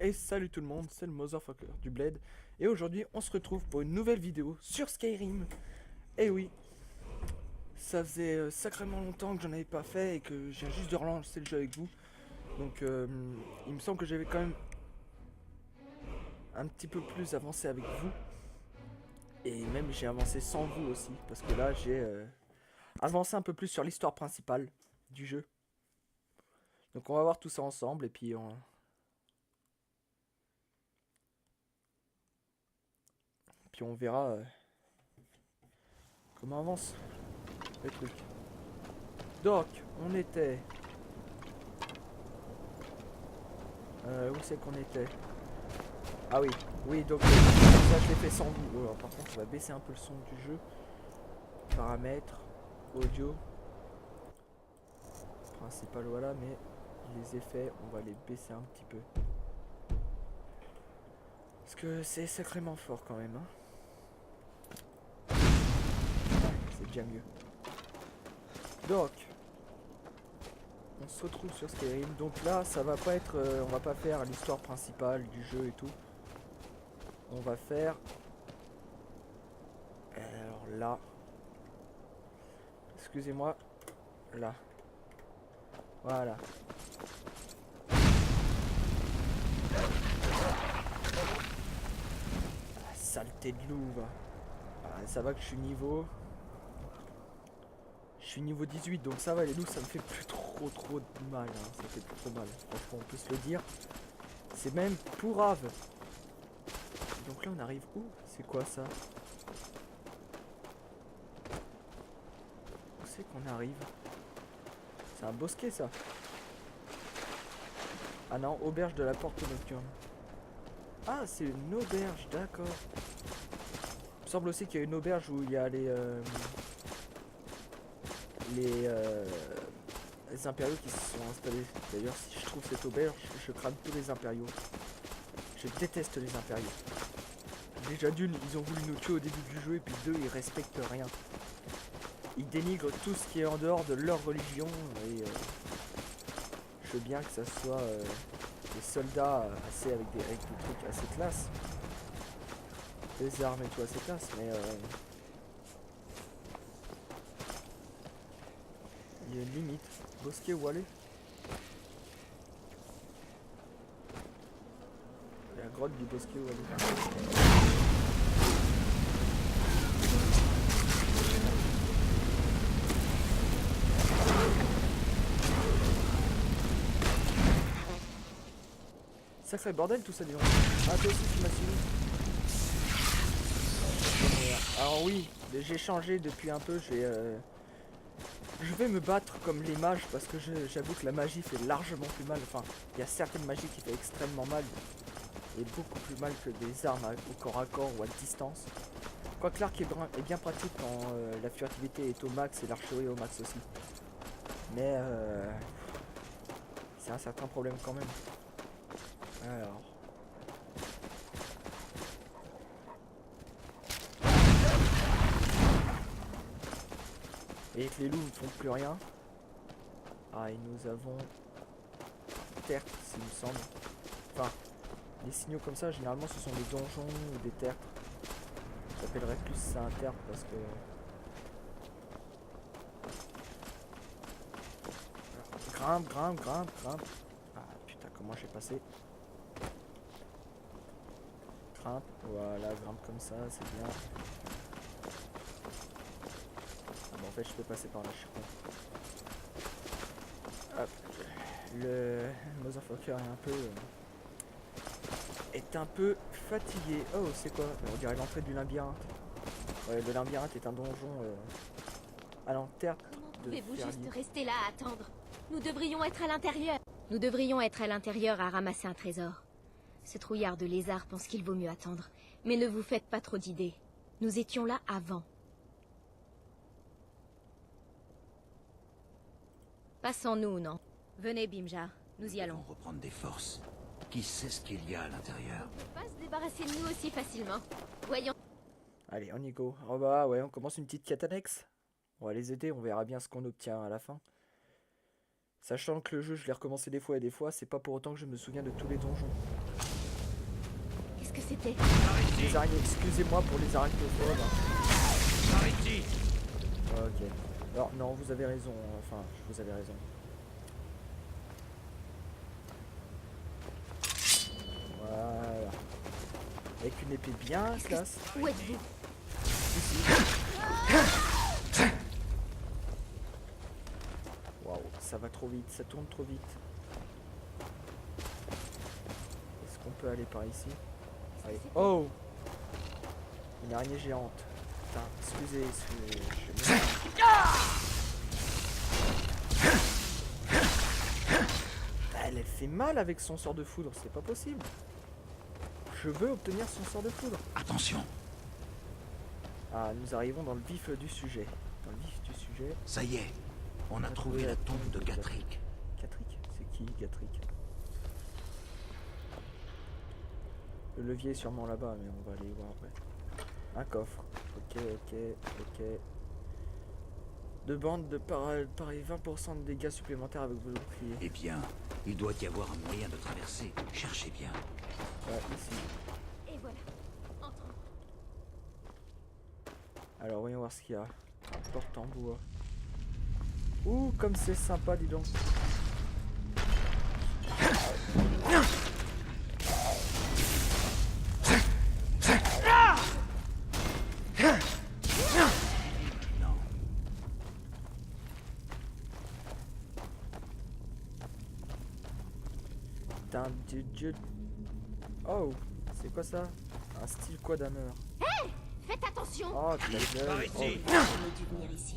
Et salut tout le monde, c'est le Motherfucker du Bled. Et aujourd'hui, on se retrouve pour une nouvelle vidéo sur Skyrim. Et oui, ça faisait sacrément longtemps que j'en avais pas fait et que j'ai juste de relancer le jeu avec vous. Donc, il me semble que j'avais quand même un petit peu plus avancé avec vous. Et même j'ai avancé sans vous aussi, parce que là, j'ai avancé un peu plus sur l'histoire principale du jeu. Donc, on va voir tout ça ensemble et puis on verra comment avance le truc. Donc, on était... où c'est qu'on était? Ah oui, oui, donc ça je l'ai fait sans vous. Alors, par contre, on va baisser un peu le son du jeu. Paramètres, audio. Principal, voilà, mais les effets, on va les baisser un petit peu. Parce que c'est sacrément fort quand même. Hein. Ouais, c'est déjà mieux. Donc, on se retrouve sur Skyrim. Donc là, ça va pas être, on va pas faire l'histoire principale du jeu et tout. On va faire... Alors là... Excusez-moi. Là. Voilà. Ah, saleté de louve. Ah, ça va que je suis niveau... Je suis niveau 18, donc ça va, les loups, ça me fait plus trop de mal. Hein. Ça fait plus trop mal, franchement, on peut se le dire. C'est même pourrave. Donc là, on arrive où? C'est quoi ça? Où c'est qu'on arrive? C'est un bosquet, ça. Ah non, auberge de la porte nocturne. Ah, c'est une auberge, d'accord. Il me semble aussi qu'il y a une auberge où il y a les impériaux qui se sont installés. D'ailleurs, si je trouve cette auberge, je crame tous les impériaux. Je déteste les impériaux. Déjà d'une, ils ont voulu nous tuer au début du jeu, et puis deux, ils respectent rien. Ils dénigrent tout ce qui est en dehors de leur religion, et je veux bien que ça soit des soldats avec des trucs assez classe. Des armes et tout assez classe, mais il y a une limite. Bosquet où aller? La grotte du bosquet où aller? Sacré bordel tout ça, dis donc. Ah, toi aussi tu m'as suivi. Alors oui, j'ai changé depuis un peu, je vais me battre comme les mages parce que j'avoue que la magie fait largement plus mal. Enfin, il y a certaines magies qui fait extrêmement mal et beaucoup plus mal que des armes au corps à corps ou à distance. Quoique l'arc est bien pratique quand la furtivité est au max et l'archerie au max aussi. Mais c'est un certain problème quand même. Alors... Et que les loups ne font plus rien. Ah, et nous avons tertre, s'il me semble. Enfin, les signaux comme ça, généralement, ce sont des donjons ou des tertres. J'appellerais plus ça un tertre parce que... Alors, grimpe. Ah putain, comment j'ai passé? Grimpe, voilà, grimpe comme ça, c'est bien. Ah bon, en fait, je peux passer par là, je suis con. Hop. Le Motherfucker est un peu fatigué. Oh, c'est quoi? On dirait l'entrée du labyrinthe. Ouais, le labyrinthe est un donjon à l'enterre de Pouvez-vous juste Ferlier. rester là à attendre? Nous devrions être à l'intérieur. Nous devrions être à l'intérieur à ramasser un trésor. Ce trouillard de lézard pense qu'il vaut mieux attendre. Mais ne vous faites pas trop d'idées. Nous étions là avant. Passons-nous, non? Venez, Bimja. Nous y allons. On reprendre des forces. Qui sait ce qu'il y a à l'intérieur? On ne peut pas se débarrasser de nous aussi facilement. Voyons. Allez, on y go. Oh bah ouais, on commence une petite quête annexe. On va les aider, on verra bien ce qu'on obtient à la fin. Sachant que le jeu, je l'ai recommencé des fois et des fois, c'est pas pour autant que je me souviens de tous les donjons. Qu'est-ce que c'était? Les araignées, excusez-moi pour les arachnophobes. Par ici. Ok. Alors, non, vous avez raison. Enfin, vous avez raison. Voilà. Avec une épée bien classe. Où êtes-vous? Ici. Waouh, ça va trop vite, ça tourne trop vite. Est-ce qu'on peut aller par ici? Allez. Oh! Une araignée géante. Putain, excusez, Elle fait mal avec son sort de foudre, c'est pas possible. Je veux obtenir son sort de foudre. Attention, Ah, nous arrivons dans le vif du sujet. Dans le vif du sujet. ça y est. On a trouvé la tombe de Gatrick. Gatrick, c'est qui Gatrick? Le levier est sûrement là-bas, mais on va aller voir après. Un coffre. Ok. Deux bandes de pareil 20% de dégâts supplémentaires avec vos boucliers. Eh bien, il doit y avoir un moyen de traverser. Cherchez bien. Ouais, ici. Et voilà. Entrons. Alors, voyons voir ce qu'il y a. Un porte en bois. Ouh, comme c'est sympa, dis donc. Non. Putain, dieu. Oh, c'est quoi ça? Un style quadhammer. Faites attention! Oh, ta gueule. Par Oh. ici. J'aurais dû venir ici.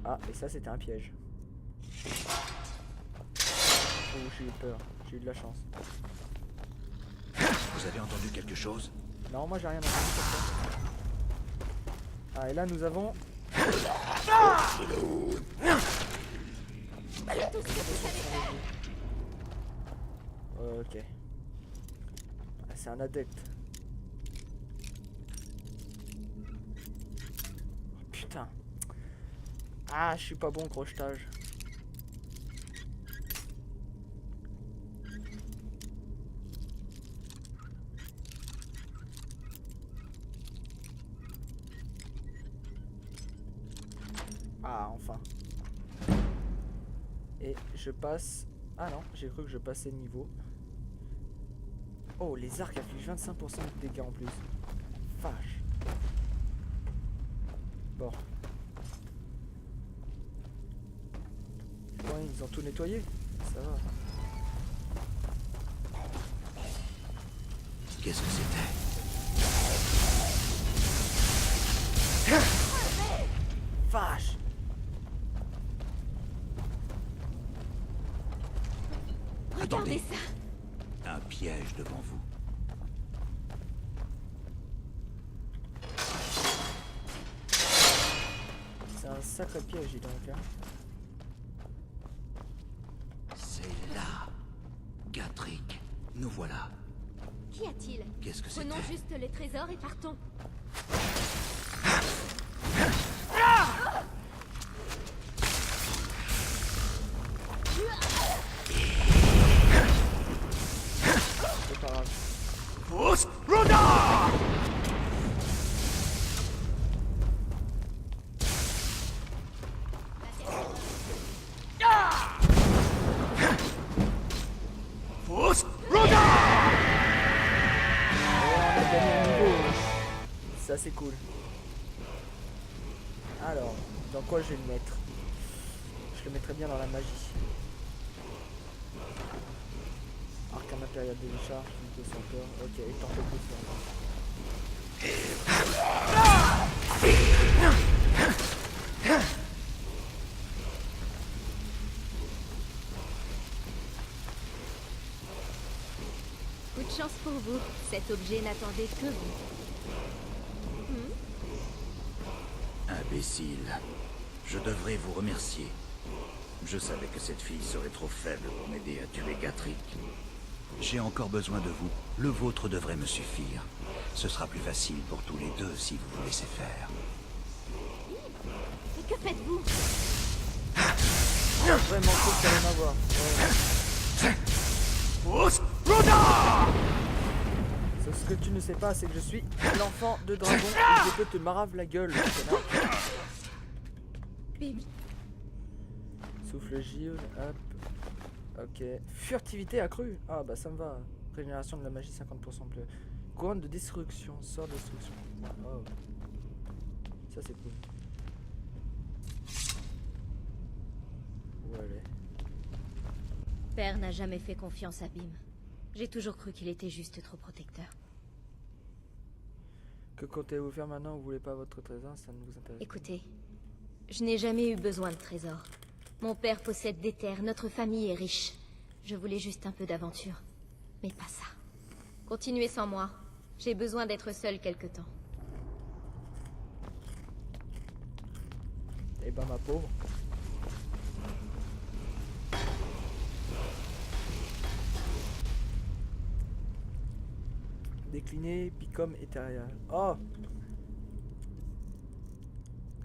Ah, et ça, c'était un piège. Oh, j'ai eu peur. J'ai eu de la chance. Vous avez entendu quelque chose? Non, moi, j'ai rien entendu comme ça. Ah, et là, nous avons... Ok. Ah, c'est un adepte. Oh, putain. Ah, je suis pas bon au crochetage. Ah, enfin. Et je passe... Ah non, j'ai cru que je passais le niveau. Oh, les arcs affichent 25% de dégâts en plus. Vache. Bon. Ouais, ils ont tout nettoyé. Ça va. Qu'est-ce que c'était? Vache. Regardez Attendez. ça! Un piège devant vous. C'est un sacré piège, dis donc. Hein. C'est là. Gatrick. Nous voilà. Qu'y a-t-il? Qu'est-ce que c'était? Prenons juste les trésors et partons. C'est pas grave. Fausse Roda! Fausse Roda! Et on a gagné un niveau. Ça, c'est cool. Alors, dans quoi je vais le mettre? Je le mettrai bien dans la magie. Arcane impérial de décharge, unité sans peur. Ok, il t'en fait plus. Coup de chance pour vous. Cet objet n'attendait que vous. Imbécile. Je devrais vous remercier. Je savais que cette fille serait trop faible pour m'aider à tuer Gatrick. J'ai encore besoin de vous. Le vôtre devrait me suffire. Ce sera plus facile pour tous les deux si vous vous laissez faire. Et que faites-vous? Vraiment cool, ça rien à voir. Ouais. Fausse Roda! ce que tu ne sais pas, c'est que je suis l'enfant de dragon et je peux te marave la gueule, connard. Bim. Souffle Gilles, hop. Ok. Furtivité accrue. Ah bah ça me va. Régénération de la magie 50% plus. Couronne de destruction, sort de destruction. Oh. Ça c'est cool. Où elle est? Père n'a jamais fait confiance à Bim. J'ai toujours cru qu'il était juste trop protecteur. Que comptez-vous faire maintenant? Vous voulez pas votre trésor? Ça ne vous intéresse pas. Écoutez, je n'ai jamais eu besoin de trésors. Mon père possède des terres, notre famille est riche. Je voulais juste un peu d'aventure. Mais pas ça. Continuez sans moi. J'ai besoin d'être seule quelque temps. Eh ben ma pauvre. Décliner, Picom étérial. Oh!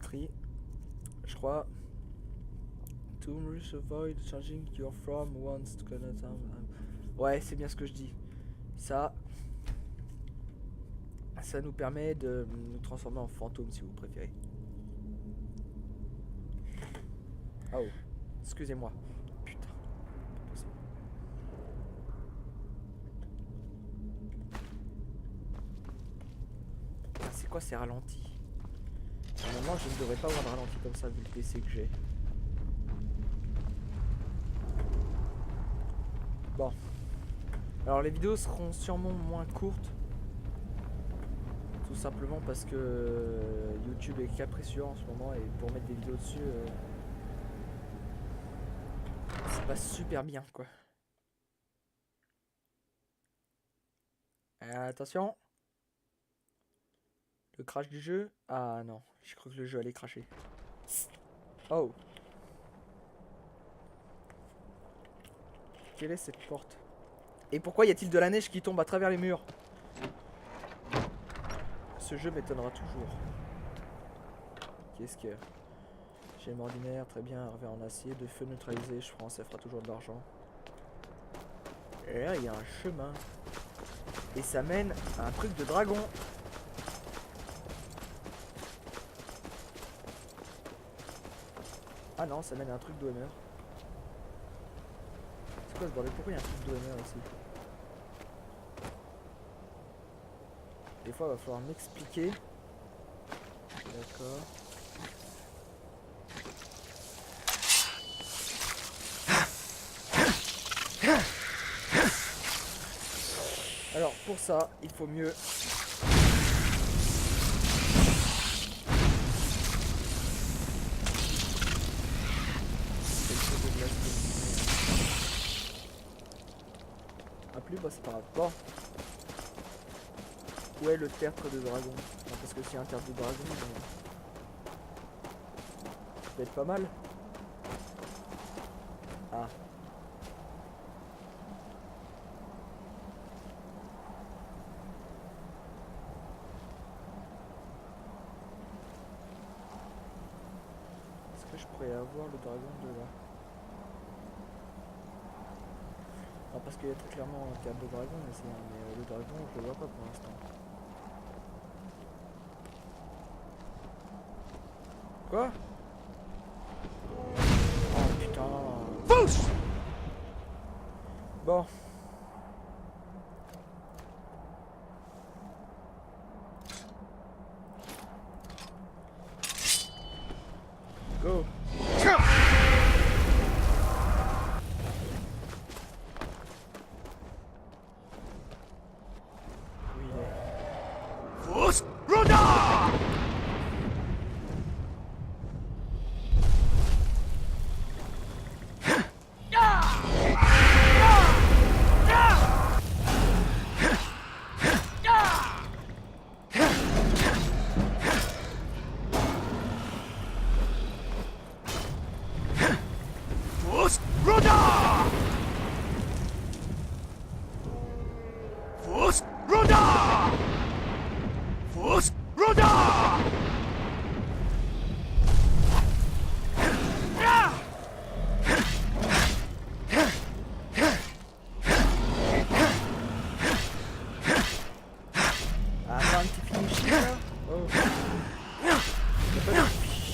Cri. Je crois. To avoid changing your form once to connect. Ouais, c'est bien ce que je dis. Ça nous permet de nous transformer en fantôme si vous préférez. Oh, excusez-moi. Putain, pas possible. Ah, c'est quoi ces ralentis? Normalement, je ne devrais pas avoir de ralenti comme ça vu le PC que j'ai. Bon. Alors les vidéos seront sûrement moins courtes. Tout simplement parce que YouTube est capricieux en ce moment et pour mettre des vidéos dessus, c'est pas super bien quoi. Attention. Le crash du jeu. Ah non, j'ai cru que le jeu allait crasher. Oh. Quelle est cette porte? Et pourquoi y a-t-il de la neige qui tombe à travers les murs? Ce jeu m'étonnera toujours. Qu'est-ce que... Gemme ordinaire, très bien, revers en acier, de feu neutralisé, je pense, ça fera toujours de l'argent. Et là, il y a un chemin. Et ça mène à un truc de dragon. Ah non, ça mène à un truc d'honneur. C'est quoi ce bordel? Pourquoi il y a un truc d'honneur ici? Des fois, il va falloir m'expliquer. D'accord. Alors, pour ça, il faut mieux... Ah plus, bah c'est pas grave. Bon. Où est le tertre de dragon? Non, parce que s'il y a un tertre de dragon, ça peut être pas mal. Ah. Est-ce que je pourrais avoir le dragon de là? Non, parce qu'il y a très clairement un tertre de dragon, mais le dragon, je le vois pas pour l'instant. Quoi? Oh putain. Fouche! Bon. Go. Oui, il est.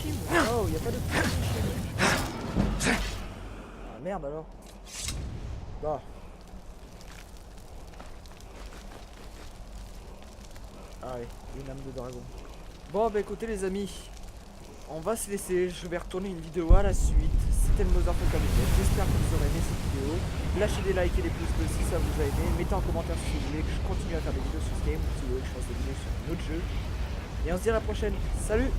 sushi moi. Oh, y a pas de sushi chez nous. Ah merde alors. Bah. Ah ouais, une âme de dragon. Bon bah écoutez les amis, on va se laisser, je vais retourner une vidéo à la suite. C'était le Motherfucker Capitaine, j'espère que vous aurez aimé cette vidéo. Lâchez des likes et des pouces bleus si ça vous a aimé. Mettez en commentaire si vous voulez que je continue à faire des vidéos sur ce game, si vous voulez que je fasse des vidéos sur un autre jeu. Et on se dit à la prochaine, salut!